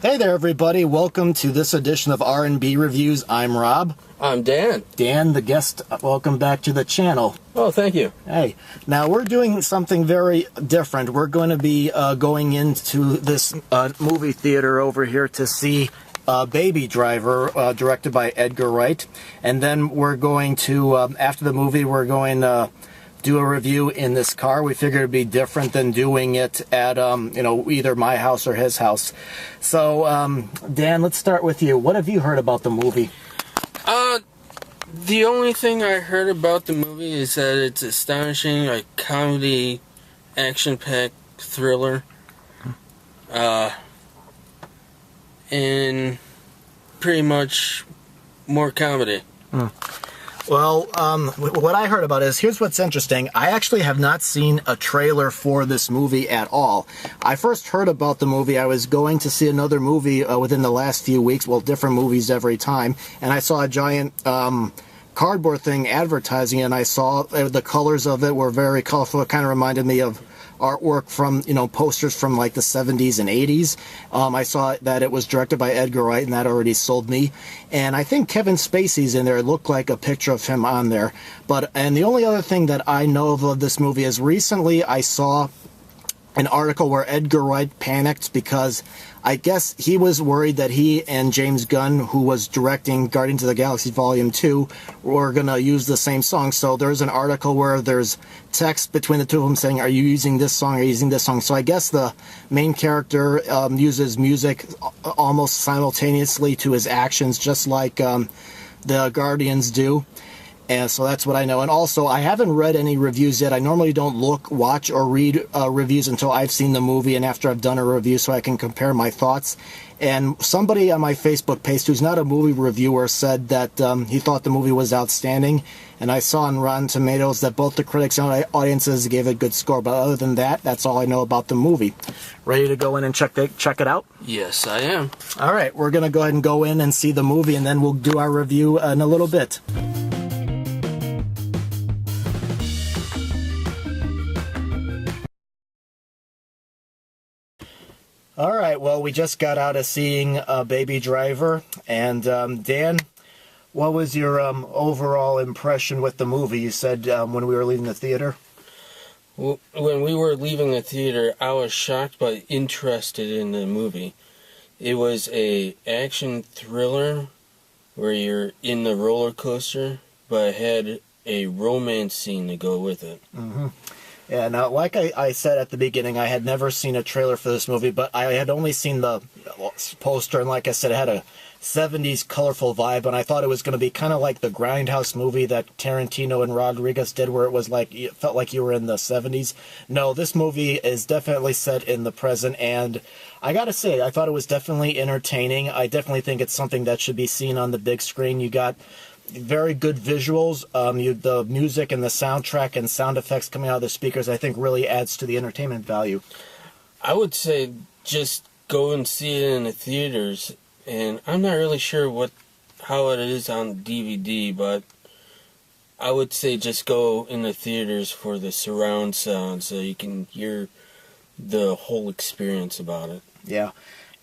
Hey there, everybody. Welcome to this edition of R&B Reviews. I'm Rob. I'm Dan. Dan, the guest. Welcome back to the channel. Oh, thank you. Hey. Now, we're doing something very different. We're going to be going into this movie theater over here to see Baby Driver, directed by Edgar Wright. And then we're going to, after the movie, we're going to do a review in this car. We figured it'd be different than doing it at, either my house or his house. So, Dan, let's start with you. What have you heard about the movie? The only thing I heard about the movie is that it's astonishing, like, comedy, action-packed thriller. And pretty much more comedy. Well, what I heard about is, here's what's interesting. I actually have not seen a trailer for this movie at all. I first heard about the movie. I was going to see another movie within the last few weeks, well, different movies every time, and I saw a giant cardboard thing advertising it, and I saw the colors of it were very colorful. It kind of reminded me of artwork from, posters from like the 70s and 80s. I saw that it was directed by Edgar Wright, and that already sold me. And I think Kevin Spacey's in there. It looked like a picture of him on there. And the only other thing that I know of this movie is recently I saw an article where Edgar Wright panicked because I guess he was worried that he and James Gunn, who was directing Guardians of the Galaxy Volume 2, were going to use the same song. So there's an article where there's text between the two of them saying, are you using this song, are you using this song? So I guess the main character uses music almost simultaneously to his actions, just like the Guardians do. And so that's what I know. And also, I haven't read any reviews yet. I normally don't watch, or read reviews until I've seen the movie and after I've done a review so I can compare my thoughts. And somebody on my Facebook page who's not a movie reviewer said that he thought the movie was outstanding. And I saw on Rotten Tomatoes that both the critics and audiences gave it a good score. But other than that, that's all I know about the movie. Ready to go in and check it out? Yes, I am. All right, we're going to go ahead and go in and see the movie, and then we'll do our review in a little bit. All right, well, we just got out of seeing Baby Driver, and Dan, what was your overall impression with the movie? You said when we were leaving the theater? Well, when we were leaving the theater, I was shocked but interested in the movie. It was a action thriller where you're in the roller coaster, but it had a romance scene to go with it. Mm-hmm. Yeah, now, like I said at the beginning, I had never seen a trailer for this movie, but I had only seen the poster, and like I said, it had a 70s colorful vibe, and I thought it was going to be kind of like the Grindhouse movie that Tarantino and Rodriguez did, where it was like, it felt like you were in the 70s. No, this movie is definitely set in the present, and I gotta say, I thought it was definitely entertaining. I definitely think it's something that should be seen on the big screen. You got very good visuals. The music and the soundtrack and sound effects coming out of the speakers, I think, really adds to the entertainment value. I would say just go and see it in the theaters, and I'm not really sure how it is on DVD, but I would say just go in the theaters for the surround sound so you can hear the whole experience about it. Yeah.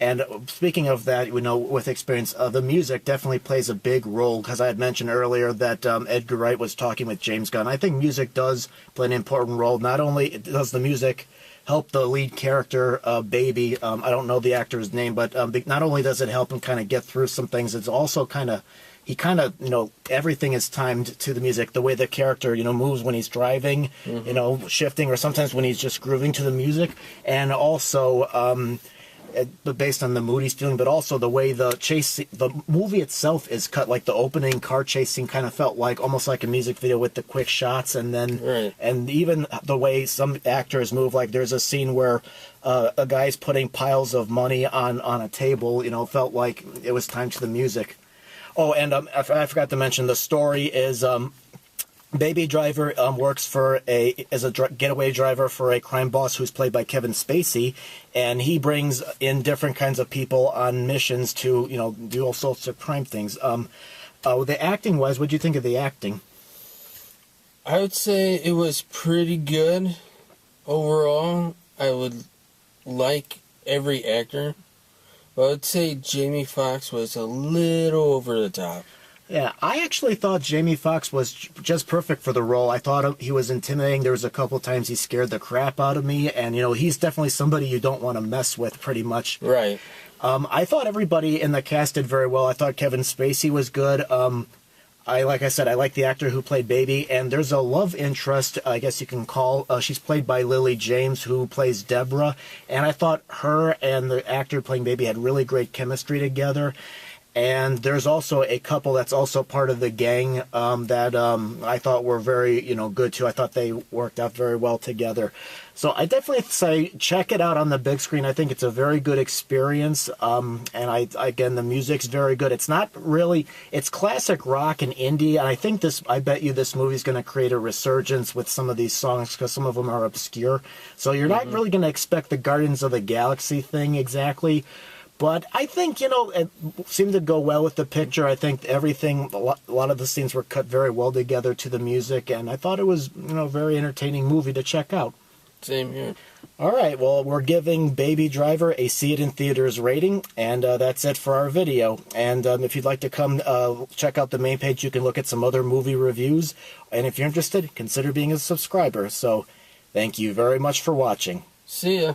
And speaking of that, with experience, the music definitely plays a big role, because I had mentioned earlier that Edgar Wright was talking with James Gunn. I think music does play an important role. Not only does the music help the lead character, Baby, I don't know the actor's name, but not only does it help him kind of get through some things, it's also everything is timed to the music. The way the character, moves when he's driving, shifting, or sometimes when he's just grooving to the music. And also, but based on the mood he's feeling, but also the way the movie itself is cut. Like the opening car chase scene kind of felt like almost like a music video with the quick shots, and then right. And even the way some actors move. Like there's a scene where a guy's putting piles of money on a table. Felt like it was timed to the music. Oh, and I forgot to mention, the story is Baby Driver works as a getaway driver for a crime boss who's played by Kevin Spacey, and he brings in different kinds of people on missions to, do all sorts of crime things. The acting-wise, what do you think of the acting? I would say it was pretty good overall. I would like every actor, Well, I'd say Jamie Foxx was a little over the top. Yeah, I actually thought Jamie Foxx was just perfect for the role. I thought he was intimidating. There was a couple times he scared the crap out of me, and he's definitely somebody you don't want to mess with, pretty much. Right. I thought everybody in the cast did very well. I thought Kevin Spacey was good. Like I said, I like the actor who played Baby, and there's a love interest, I guess you can call. She's played by Lily James, who plays Deborah, and I thought her and the actor playing Baby had really great chemistry together. And there's also a couple that's also part of the gang that I thought were very, good too. I thought they worked out very well together. So I definitely say check it out on the big screen. I think it's a very good experience. And again, the music's very good. It's not really, it's classic rock and indie. And I bet you this movie's going to create a resurgence with some of these songs because some of them are obscure. So you're not really going to expect the Guardians of the Galaxy thing exactly. But I think, it seemed to go well with the picture. I think everything, a lot of the scenes were cut very well together to the music, and I thought it was, a very entertaining movie to check out. Same here. All right, well, we're giving Baby Driver a See It in Theaters rating, and that's it for our video. And if you'd like to come check out the main page, you can look at some other movie reviews. And if you're interested, consider being a subscriber. So thank you very much for watching. See ya.